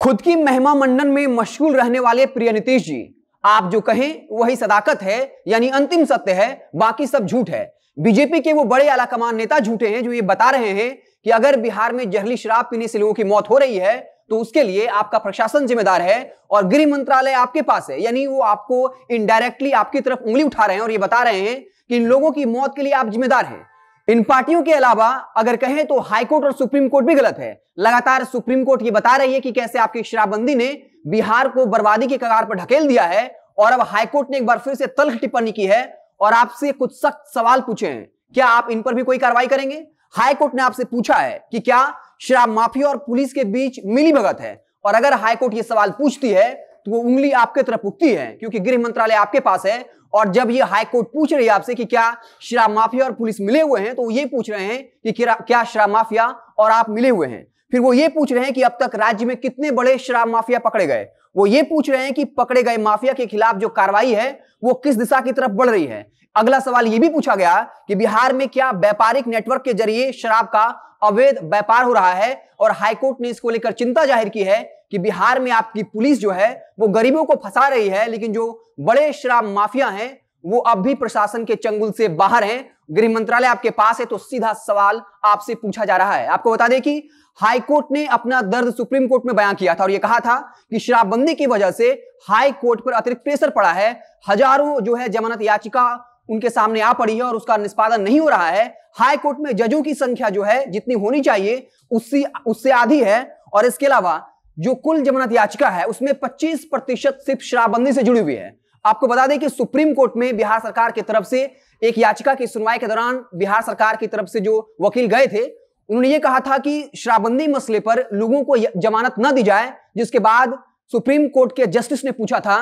खुद की महिमा मंडन में मशगूल रहने वाले प्रिय नीतीश जी, आप जो कहें वही सदाकत है, यानी अंतिम सत्य है, बाकी सब झूठ है। बीजेपी के वो बड़े आला कमान नेता झूठे हैं जो ये बता रहे हैं कि अगर बिहार में जहरीली शराब पीने से लोगों की मौत हो रही है तो उसके लिए आपका प्रशासन जिम्मेदार है और गृह मंत्रालय आपके पास है, यानी वो आपको इनडायरेक्टली आपकी तरफ उंगली उठा रहे हैं और ये बता रहे हैं कि इन लोगों की मौत के लिए आप जिम्मेदार हैं। इन पार्टियों के अलावा अगर कहें तो हाईकोर्ट और सुप्रीम कोर्ट भी गलत है। लगातार सुप्रीम कोर्ट ये बता रही है कि कैसे आपकी शराबबंदी ने बिहार को बर्बादी के कगार पर ढकेल दिया है, और अब हाईकोर्ट ने एक बार फिर से तल्ख टिप्पणी की है और आपसे कुछ सख्त सवाल पूछे हैं। क्या आप इन पर भी कोई कार्रवाई करेंगे? हाईकोर्ट ने आपसे पूछा है कि क्या शराब माफिया और पुलिस के बीच मिलीभगत है, और अगर हाईकोर्ट ये सवाल पूछती है तो वो उंगली आपके तरफ उठती है क्योंकि गृह मंत्रालय आपके पास है। और जब ये हाईकोर्ट पूछ रही है आपसे कि क्या शराब माफिया और पुलिस मिले हुए हैं, तो ये पूछ रहे हैं कि क्या शराब माफिया और आप मिले हुए हैं। फिर वो ये पूछ रहे हैं कि अब तक राज्य में कितने बड़े शराब माफिया पकड़े गए। वो ये पूछ रहे हैं कि पकड़े गए माफिया के खिलाफ जो कार्रवाई है वो किस दिशा की तरफ बढ़ रही है। अगला सवाल ये भी पूछा गया कि बिहार में क्या व्यापारिक नेटवर्क के जरिए शराब का अवैध व्यापार हो रहा है, और हाईकोर्ट ने इसको लेकर चिंता जाहिर की है कि बिहार में आपकी पुलिस जो है वो गरीबों को फंसा रही है, लेकिन जो बड़े शराब माफिया हैं वो अब भी प्रशासन के चंगुल से बाहर हैं। गृह मंत्रालय आपके पास है, तो सीधा सवाल आपसे पूछा जा रहा है। आपको बता दें कि हाईकोर्ट ने अपना दर्द सुप्रीम कोर्ट में बयां किया था और यह कहा था कि शराबबंदी की वजह से हाई कोर्ट पर अतिरिक्त प्रेशर पड़ा है। हजारों जो है जमानत याचिका उनके सामने आ पड़ी है और उसका निष्पादन नहीं हो रहा है। हाई कोर्ट में जजों की संख्या जो है जितनी होनी चाहिए उससे आधी है, और इसके अलावा जो कुल जमानत याचिका है उसमें 25% सिर्फ शराबबंदी से जुड़ी हुई है। आपको बता दें कि सुप्रीम कोर्ट में बिहार सरकार की तरफ से एक याचिका की सुनवाई के दौरान बिहार सरकार की तरफ से जो वकील गए थे उन्होंने ये कहा था कि शराबबंदी मसले पर लोगों को जमानत न दी जाए, जिसके बाद सुप्रीम कोर्ट के जस्टिस ने पूछा था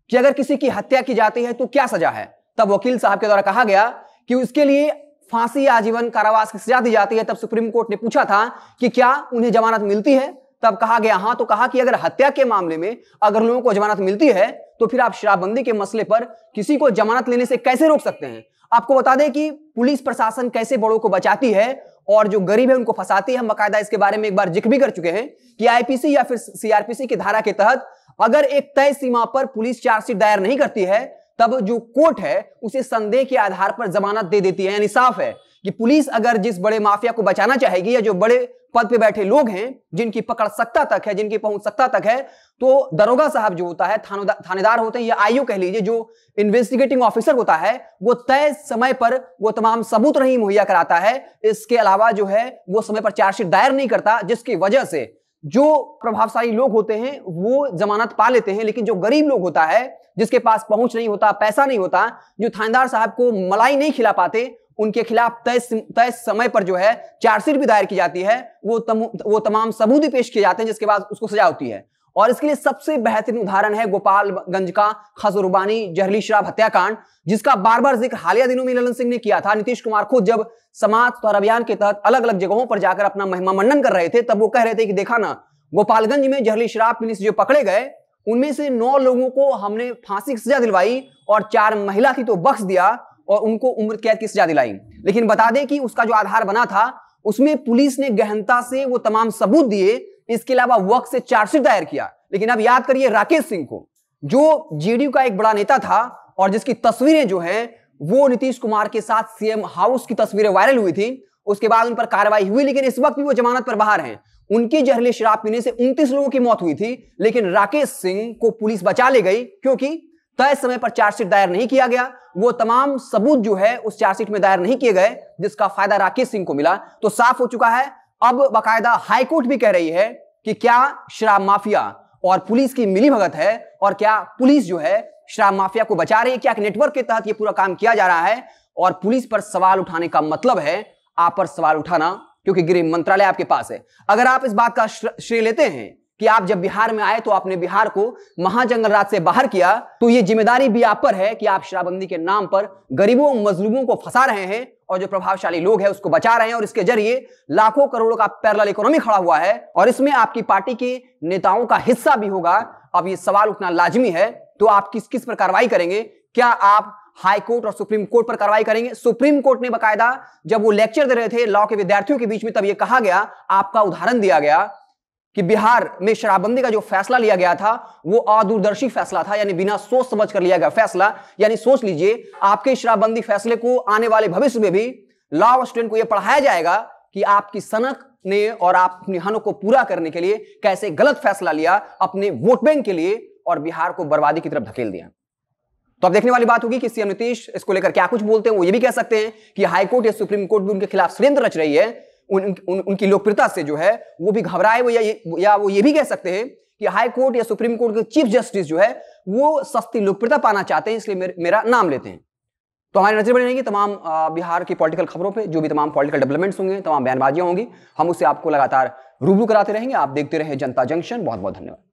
कि अगर किसी की हत्या की जाती है तो क्या सजा है। तब वकील साहब के द्वारा कहा गया कि उसके लिए फांसी या आजीवन कारावास की सजा दी जाती है। तब सुप्रीम कोर्ट ने पूछा था कि क्या उन्हें जमानत मिलती है, तब कहा गया हाँ। तो कहा कि अगर हत्या के मामले में अगर लोगों को जमानत मिलती है तो फिर आप शराबबंदी के मसले पर किसी को जमानत लेने से कैसे रोक सकते हैं। आपको बता दें कि पुलिस प्रशासन कैसे बड़ों को बचाती है और जो गरीब है उनको फंसाती है। हम बाकायदा इसके बारे में एक बार जिक्र भी कर चुके हैं कि आईपीसी या फिर सीआरपीसी की धारा के तहत अगर एक तय सीमा पर पुलिस चार्जशीट दायर नहीं करती है तब जो कोर्ट है उसे संदेह के आधार पर जमानत दे देती है। यानी साफ है कि पुलिस अगर जिस बड़े माफिया को बचाना चाहेगी या जो बड़े पद पे बैठे लोग हैं जिनकी पकड़ सत्ता तक है, जिनकी पहुंच सत्ता तक है, तो दरोगा साहब जो होता है, थानेदार होते हैं या आईओ कह लीजिए, जो इन्वेस्टिगेटिंग ऑफिसर होता है, वो तय समय पर वो तमाम सबूत नहीं मुहैया कराता है। इसके अलावा जो है वो समय पर चार्जशीट दायर नहीं करता, जिसकी वजह से जो प्रभावशाली लोग होते हैं वो जमानत पा लेते हैं, लेकिन जो गरीब लोग होता है, जिसके पास पहुंच नहीं होता, पैसा नहीं होता, जो थानेदार साहब को मलाई नहीं खिला पाते, उनके खिलाफ तय समय पर जो है चार्जशीट भी दायर की जाती है। वो तमाम सबूत पेश किए जाते हैं, जिसके बाद उसको सजा होती है। और इसके लिए सबसे बेहतरीन उदाहरण है गोपालगंज का खजुरबानी जहरीली शराब हत्याकांड, जिसका बार बार जिक्र हालिया दिनों में ललन सिंह ने किया था। नीतीश कुमार खुद जब समाज सुधार अभियान के तहत अलग अलग जगहों पर जाकर अपना महिमा मंडन कर रहे थे, तब वो कह रहे थे कि देखा ना, गोपालगंज में जहरीली शराब पीने से जो पकड़े गए उनमें से 9 लोगों को हमने फांसी की सजा दिलवाई और 4 महिला थी तो बख्श दिया और उनको उम्र कैद की सजा दिलाई। लेकिन बता दें कि उसका जो आधार बना था उसमें पुलिस ने गहनता से वो तमाम सबूत दिए, इसके अलावा वक्त से चार्जशीट दायर किया। लेकिन अब याद करिए राकेश सिंह को, जो जेडीयू का एक बड़ा नेता था और जिसकी तस्वीरें जो है वो नीतीश कुमार के साथ सीएम हाउस की तस्वीरें वायरल हुई थी, उसके बाद उन पर कार्रवाई हुई, लेकिन इस वक्त भी वो जमानत पर बाहर हैं। उनकी जहरीली शराब पीने से 29 लोगों की मौत हुई थी, लेकिन राकेश सिंह को पुलिस बचा ले गई क्योंकि तय समय पर चार्जशीट दायर नहीं किया गया। वो तमाम सबूत जो है उस चार्जशीट में दायर नहीं किए गए, जिसका फायदा राकेश सिंह को मिला। तो साफ हो चुका है, अब बाकायदा हाईकोर्ट भी कह रही है कि क्या शराब माफिया और पुलिस की मिलीभगत है, और क्या पुलिस जो है शराब माफिया को बचा रही है, क्या नेटवर्क के तहत ये पूरा काम किया जा रहा है। और पुलिस पर सवाल उठाने का मतलब है आप पर सवाल उठाना, क्योंकि गृह मंत्रालय आपके पास है। अगर आप इस बात का श्रेय लेते हैं कि आप जब बिहार में आए तो आपने बिहार को महाजंगल राज से बाहर किया, तो ये जिम्मेदारी भी आप पर है कि आप शराबबंदी के नाम पर गरीबों मजलूमों को फंसा रहे हैं और जो प्रभावशाली लोग हैं उसको बचा रहे हैं, और इसके जरिए लाखों करोड़ों का पैरेलल इकोनॉमी खड़ा हुआ है और इसमें आपकी पार्टी के नेताओं का हिस्सा भी होगा। अब ये सवाल उठना लाजमी है, तो आप किस पर कार्रवाई करेंगे? क्या आप हाई कोर्ट और सुप्रीम कोर्ट पर कार्रवाई करेंगे? सुप्रीम कोर्ट ने बाकायदा जब वो लेक्चर दे रहे थे लॉ के विद्यार्थियों के बीच में, तब ये कहा गया, आपका उदाहरण दिया गया कि बिहार में शराबबंदी का जो फैसला लिया गया था वो अदूरदर्शी फैसला था, यानी बिना सोच समझ कर लिया गया फैसला। यानी सोच लीजिए, आपके शराबबंदी फैसले को आने वाले भविष्य में भी लॉ स्टूडेंट को यह पढ़ाया जाएगा कि आपकी सनक ने और आप अपनी हनों को पूरा करने के लिए कैसे गलत फैसला लिया अपने वोट बैंक के लिए और बिहार को बर्बादी की तरफ धकेल दिया। तो अब देखने वाली बात होगी कि सीएम नीतीश इसको लेकर क्या कुछ बोलते हैं। वो ये भी कह सकते हैं कि हाईकोर्ट या सुप्रीम कोर्ट भी उनके खिलाफ षड्यंत्र रच रही है, उनकी लोकप्रियता से जो है वो भी घबराए वो, या वो ये भी कह सकते हैं कि हाईकोर्ट या सुप्रीम कोर्ट के चीफ जस्टिस जो है वो सस्ती लोकप्रियता पाना चाहते हैं, इसलिए मेरा नाम लेते हैं। तो हमारी नजर बनी रहेगी तमाम बिहार की पॉलिटिकल खबरों पे, जो भी तमाम पॉलिटिकल डेवलपमेंट्स होंगे, तमाम बयानबाजियां होंगी, हम उससे आपको लगातार रूबरू कराते रहेंगे। आप देखते रहे जनता जंक्शन। बहुत बहुत धन्यवाद।